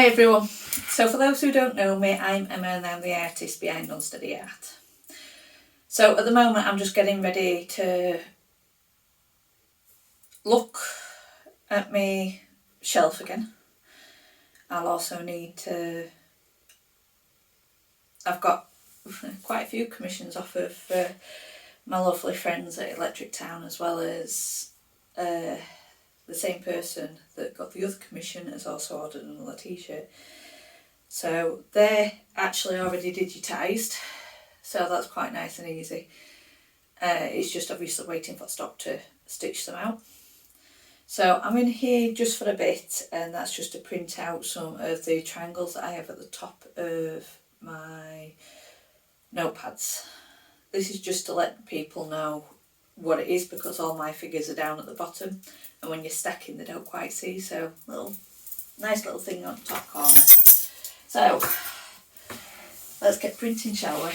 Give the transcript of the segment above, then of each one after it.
Hi everyone, so for those who don't know me, I'm Emma and I'm the artist behind Unsteady Art. So at the moment I'm just getting ready to look at my shelf again. I'll also need to, I've got quite a few commissions off of my lovely friends at Electric Town, as well as the same person that got the other commission has also ordered another t-shirt. So they're actually already digitised, so that's quite nice and easy. It's just obviously waiting for stock to stitch them out. So I'm in here just for a bit, and that's just to print out some of the triangles that I have at the top of my notepads. This is just to let people know what it is, because all my figures are down at the bottom, and when you're stacking they don't quite see, so nice little thing on the top corner. So let's get printing, shall we?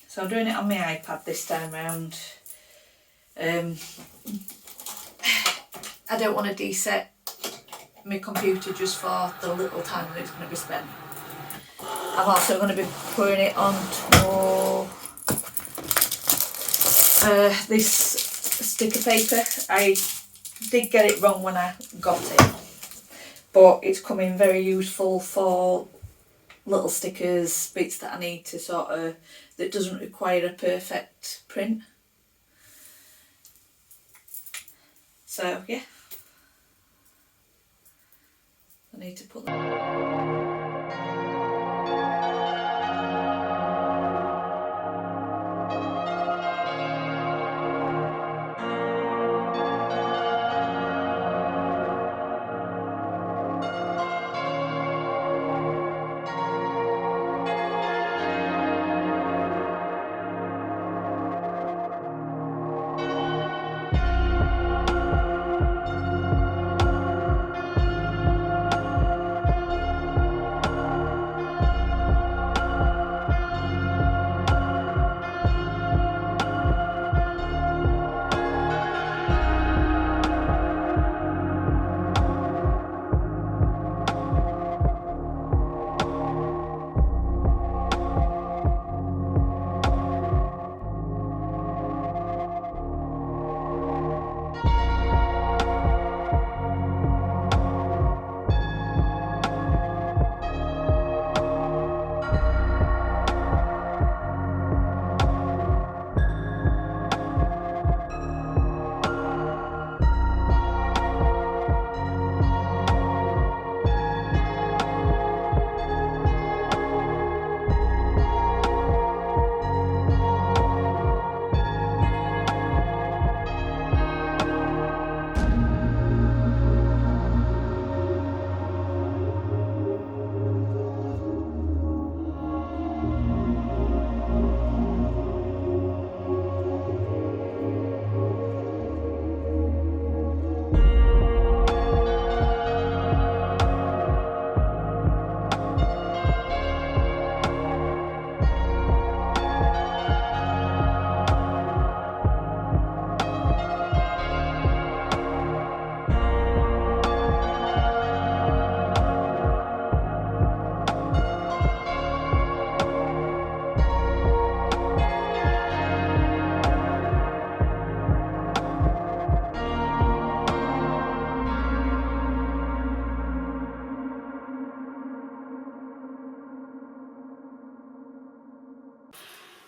So I'm doing it on my iPad this time round. I don't want to de-set my computer just for the little time that it's going to be spent. I'm also going to be putting it onto this sticker paper. I did get it wrong when I got it, but it's coming very useful for little stickers, bits that I need to sort of, that doesn't require a perfect print. So yeah, I need to put them.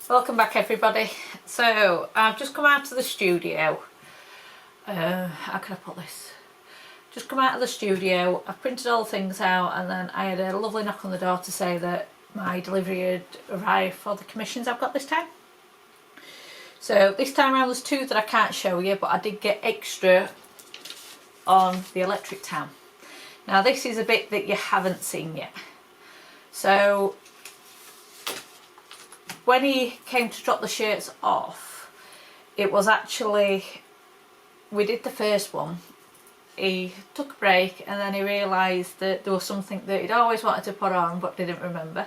Welcome back everybody. So I've just come out of the studio. How can I put this? Just come out of the studio, I've printed all things out, and then I had a lovely knock on the door to say that my delivery had arrived for the commissions I've got this time. So this time around there's two that I can't show you, but I did get extra on the Electric Town. Now this is a bit that you haven't seen yet. So when he came to drop the shirts off, it was actually, we did the first one, he took a break and then he realised that there was something that he'd always wanted to put on but didn't remember.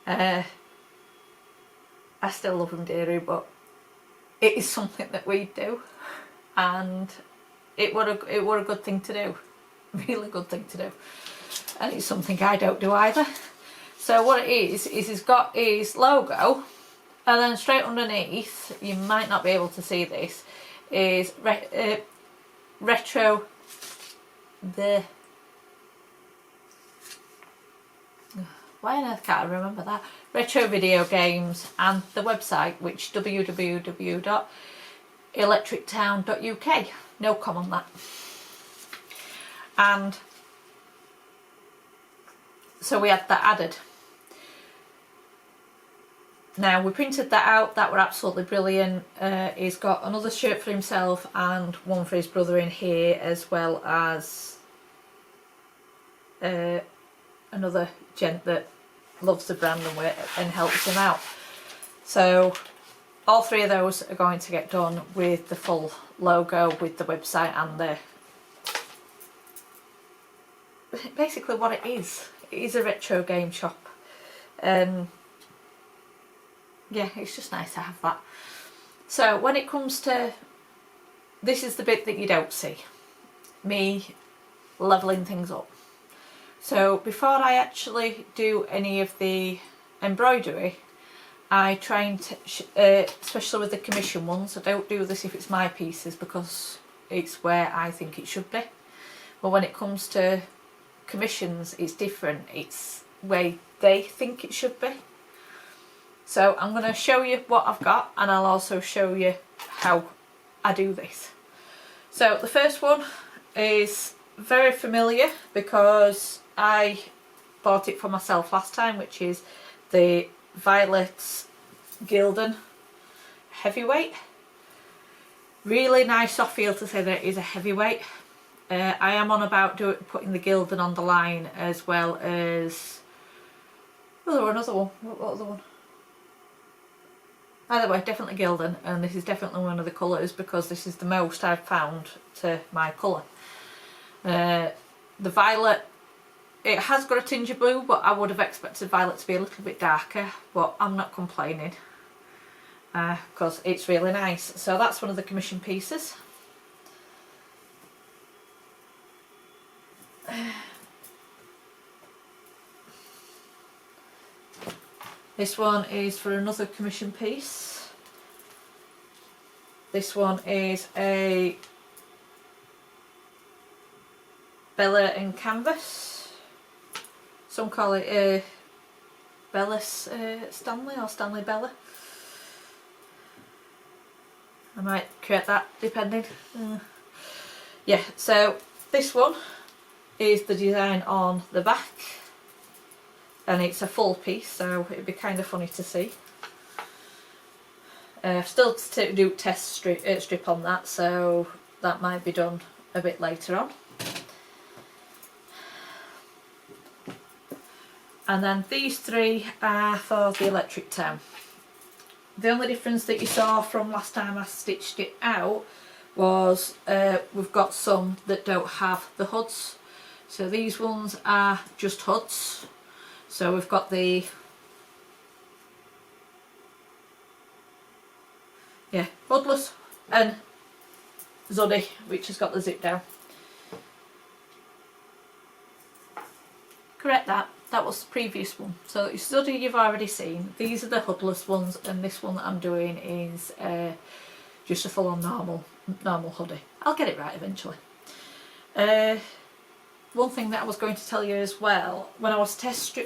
I still love him dearly, but it is something that we do, and it were a good thing to do. really good thing to do, and it's something I don't do either. So what it is he's got his logo, and then straight underneath, you might not be able to see this, is retro why on earth can't I remember that? Retro video games, and the website, which www.electrictown.uk. No com on that. And so we had that added. Now we printed that out, that were absolutely brilliant. He's got another shirt for himself and one for his brother in here, as well as another gent that loves the brand and helps him out. So all three of those are going to get done with the full logo, with the website and the basically what it is. It is a retro game shop. Yeah, it's just nice to have that. So when it comes to, this is the bit that you don't see, me levelling things up. So before I actually do any of the embroidery, I try and, especially with the commission ones, I don't do this if it's my pieces because it's where I think it should be. But when it comes to commissions, it's different. It's where they think it should be. So I'm going to show you what I've got, and I'll also show you how I do this. So the first one is very familiar because I bought it for myself last time, which is the Violet Gildan Heavyweight. Really nice soft feel to say that it is a heavyweight. I am on about putting the Gildan on the line, as well as, oh, there were another one. What other one? Either way, definitely Gildan, and this is definitely one of the colours because this is the most I've found to my colour. The violet, it has got a tinge of blue, but I would have expected violet to be a little bit darker, but I'm not complaining because it's really nice. So that's one of the commission pieces. This one is for another commission piece. This one is a Bella and canvas. Some call it Bella's Stanley or Stanley Bella. I might create that depending. Yeah, so this one is the design on the back, and it's a full piece, so it'd be kind of funny to see. Still to do test strip on that, so that might be done a bit later on. And then these three are for the Electric Town. The only difference that you saw from last time I stitched it out was we've got some that don't have the hoods. So these ones are just hoods. So we've got the hoodless and Zuddy, which has got the zip down. Correct that. That was the previous one. So Zuddy you've already seen. These are the hoodless ones, and this one that I'm doing is just a full-on normal hoodie. I'll get it right eventually. One thing that I was going to tell you as well, when I was test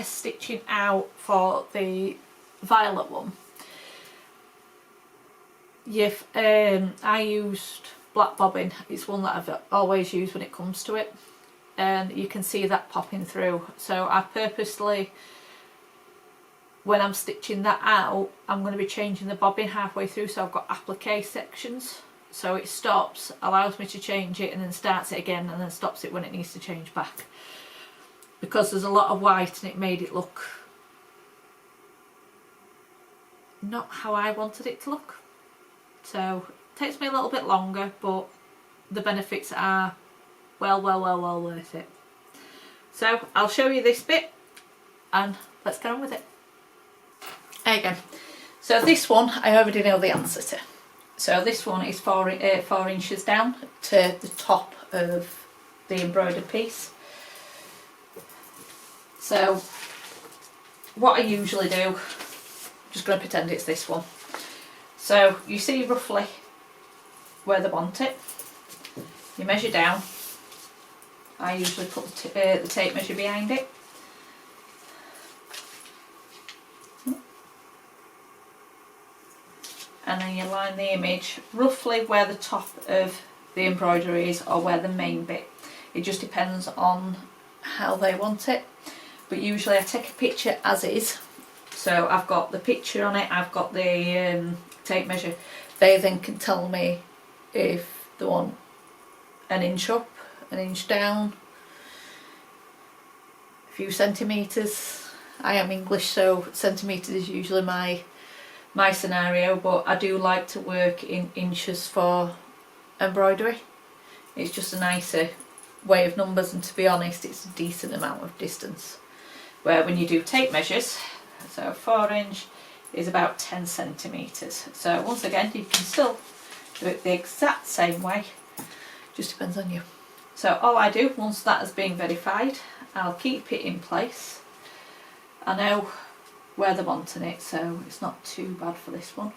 stitching out for the violet one, I used black bobbin. It's one that I've always used when it comes to it, and you can see that popping through. So I purposely, when I'm stitching that out, I'm going to be changing the bobbin halfway through, so I've got applique sections. So it stops, allows me to change it, and then starts it again, and then stops it when it needs to change back. Because there's a lot of white and it made it look not how I wanted it to look. So it takes me a little bit longer, but the benefits are well worth it. So I'll show you this bit and let's get on with it. There you go. So this one I already know the answer to. So this one is 4 inches down to the top of the embroidered piece. So what I usually do, I'm just going to pretend it's this one. So you see roughly where they want it. You measure down. I usually put the tape measure behind it. And then you line the image roughly where the top of the embroidery is, or where the main bit. It just depends on how they want it. But usually I take a picture as is. So I've got the picture on it, I've got the tape measure. They then can tell me if they want an inch up, an inch down, a few centimetres. I am English, so centimetres is usually my scenario, but I do like to work in inches for embroidery. It's just a nicer way of numbers, and to be honest, it's a decent amount of distance. Where when you do tape measures, so 4 inch is about 10 centimetres. So once again, you can still do it the exact same way, just depends on you. So all I do, once that has been verified, I'll keep it in place. I know where they're wanting it, so it's not too bad for this one.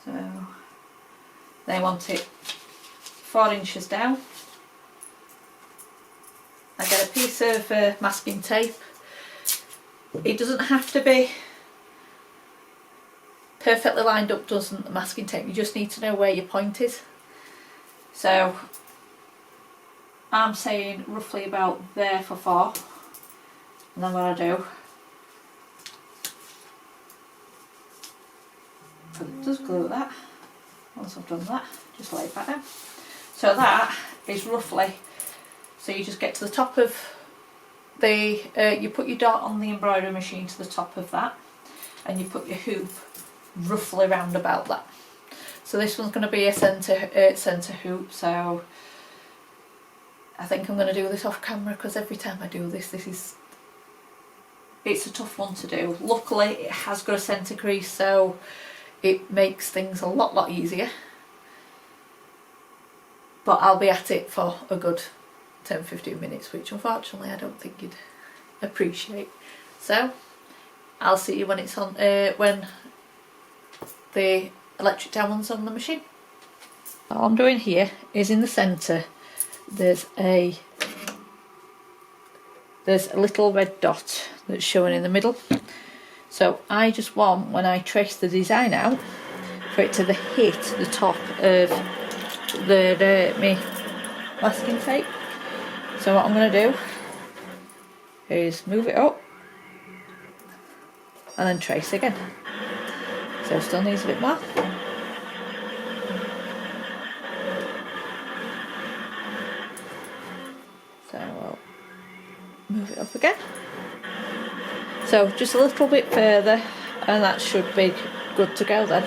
So they want it 4 inches down. I get a piece of masking tape. It doesn't have to be perfectly lined up, doesn't the masking tape? You just need to know where your point is. So I'm saying roughly about there for 4. And then what I do, just glue that. Once I've done that, just lay it back down. So that is roughly, so you just get to the top of the, you put your dot on the embroidery machine to the top of that, and you put your hoop roughly round about that. So this one's going to be a centre hoop, so I think I'm going to do this off camera, because every time I do this, it's a tough one to do. Luckily it has got a centre crease, so it makes things a lot easier. But I'll be at it for a good 10-15 minutes, which unfortunately I don't think you'd appreciate. So I'll see you when it's on, when the electric down one's on the machine. All I'm doing here is in the centre there's a little red dot that's showing in the middle. So I just want, when I trace the design out, for it to hit the top of my masking tape. So what I'm going to do is move it up and then trace again. So still needs a bit more. So I'll move it up again. So just a little bit further, and that should be good to go then.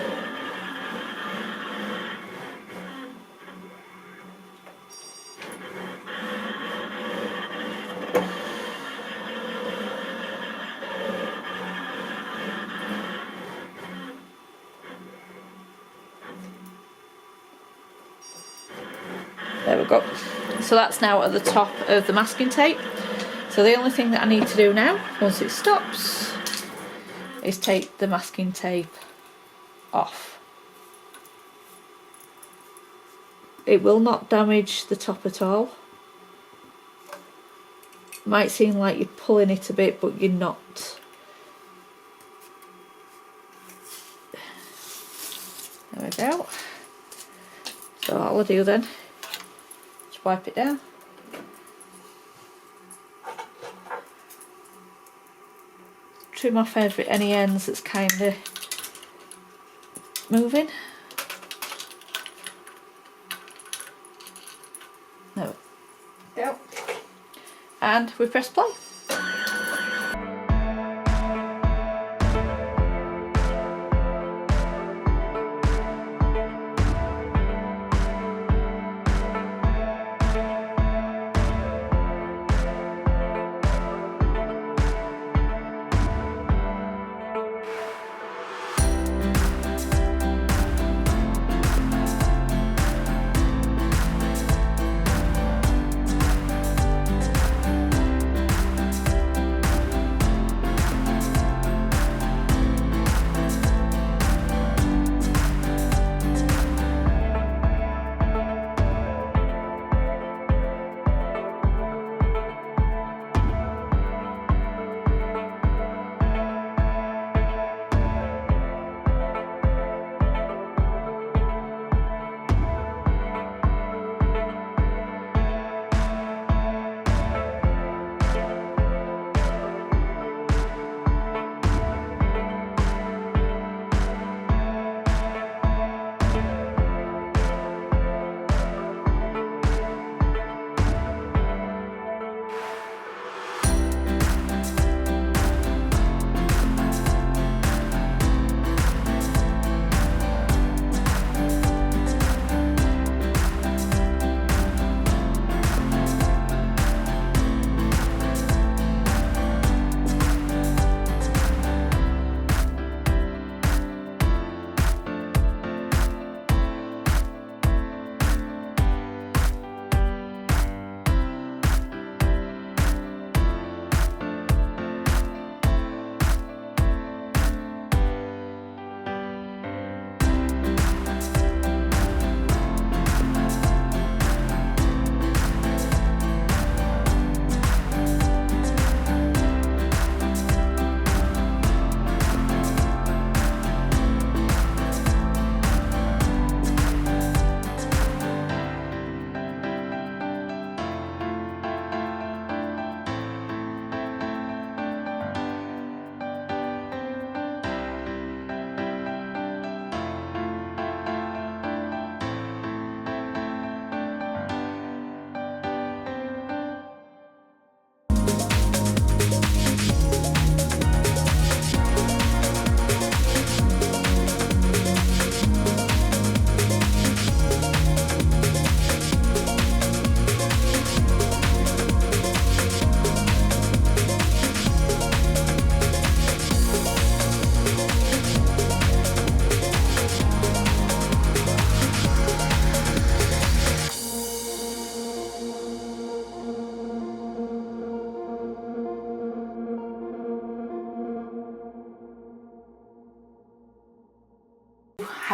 There we go. So that's now at the top of the masking tape. So the only thing that I need to do now, once it stops, is take the masking tape off. It will not damage the top at all. Might seem like you're pulling it a bit, but you're not. There we go. So all I do then, just wipe it down. Trim off any ends that's kind of moving. There we go. And we press play.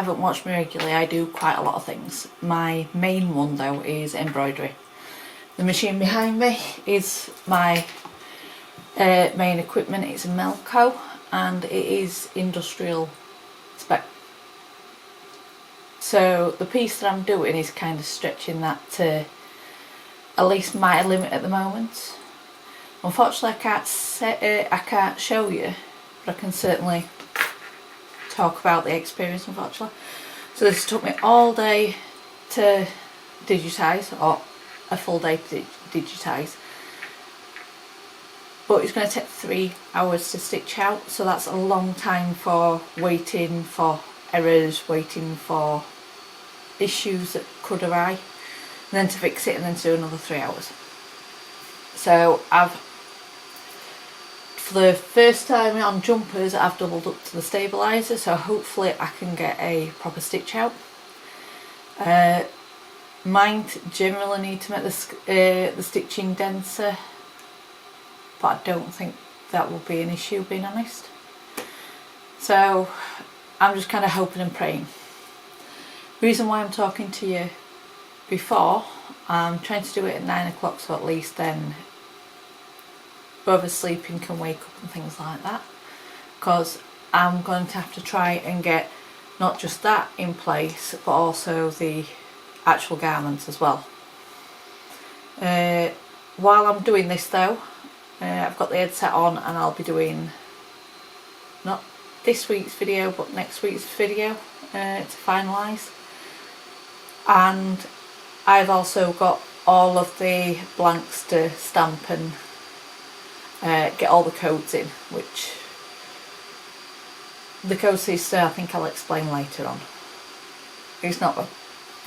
haven't watched me regularly, I do quite a lot of things. My main one though is embroidery. The machine behind me is my main equipment. It's a Melco and it is industrial spec. So the piece that I'm doing is kind of stretching that to at least my limit at the moment. Unfortunately I can't show you, but I can certainly talk about the experience, unfortunately. So this took me all day to digitise, or a full day to digitise, but it's going to take 3 hours to stitch out, so that's a long time for waiting for errors, waiting for issues that could arise, and then to fix it and then to do another 3 hours. So for the first time on jumpers, I've doubled up to the stabiliser, so hopefully I can get a proper stitch out. Might generally need to make the stitching denser, but I don't think that will be an issue, being honest. So I'm just kind of hoping and praying. Reason why I'm talking to you before, I'm trying to do it at 9 o'clock, so at least then whoever's sleeping can wake up and things like that, because I'm going to have to try and get not just that in place but also the actual garments as well. While I'm doing this though, I've got the headset on and I'll be doing not this week's video but next week's video to finalise, and I've also got all of the blanks to stamp and get all the codes in, which the code system I think I'll explain later on. It's not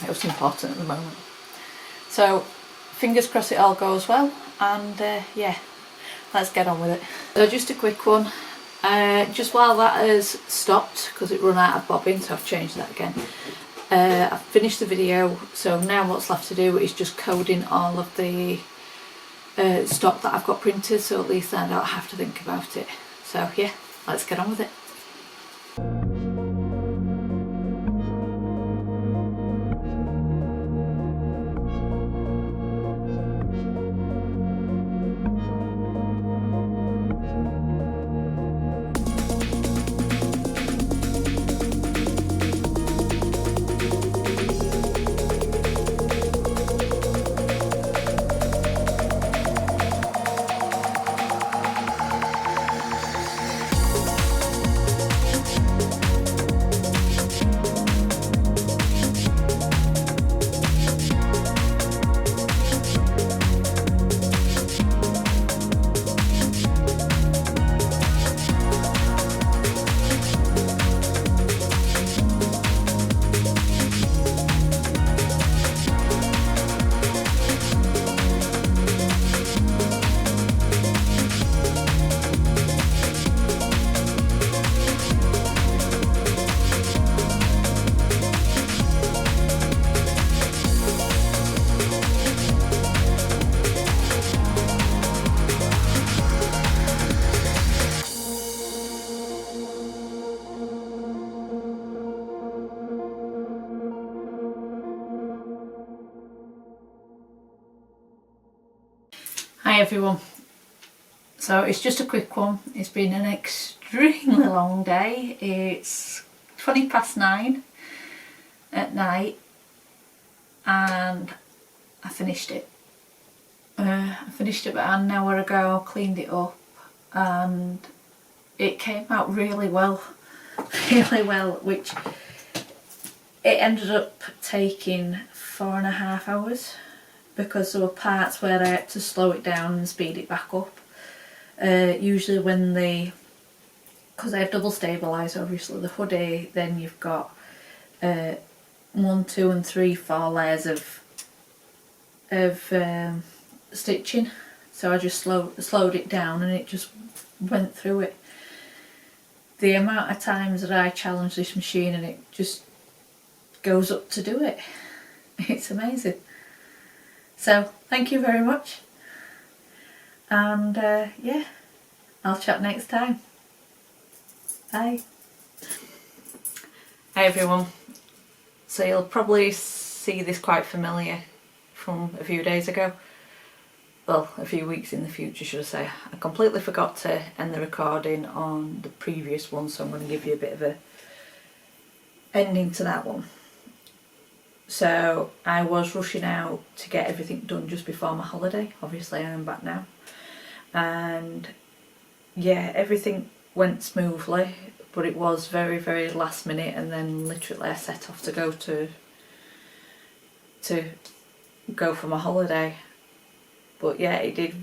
most important at the moment. So fingers crossed it all goes well, and yeah, let's get on with it. So just a quick one, just while that has stopped because it run out of bobbin, so I've changed that again. I've finished the video, so now what's left to do is just coding all of the stock that I've got printed, so at least I don't have to think about it. So yeah, let's get on with it. Hi everyone, so it's just a quick one. It's been an extremely long day. It's 9:20 at night and I finished it. I finished it about an hour ago, cleaned it up and it came out really well, which it ended up taking 4.5 hours. Because there were parts where I had to slow it down and speed it back up. Usually when because I have double stabiliser, obviously the hoodie, then you've got 1, 2 and 3, 4 layers of stitching. So I just slowed it down and it just went through it. The amount of times that I challenge this machine and it just goes up to do it, it's amazing. So thank you very much, and yeah, I'll chat next time. Bye. Hi everyone, So you'll probably see this quite familiar from a few days ago. Well, a few weeks in the future, should I say. I completely forgot to end the recording on the previous one, so I'm going to give you a bit of a ending to that one. So I was rushing out to get everything done just before my holiday. Obviously I am back now. And yeah, everything went smoothly, but it was very, very last minute, and then literally I set off to go for my holiday. But yeah, it did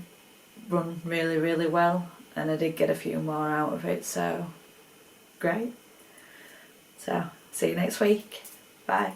run really, really well, and I did get a few more out of it, so great. So see you next week. Bye.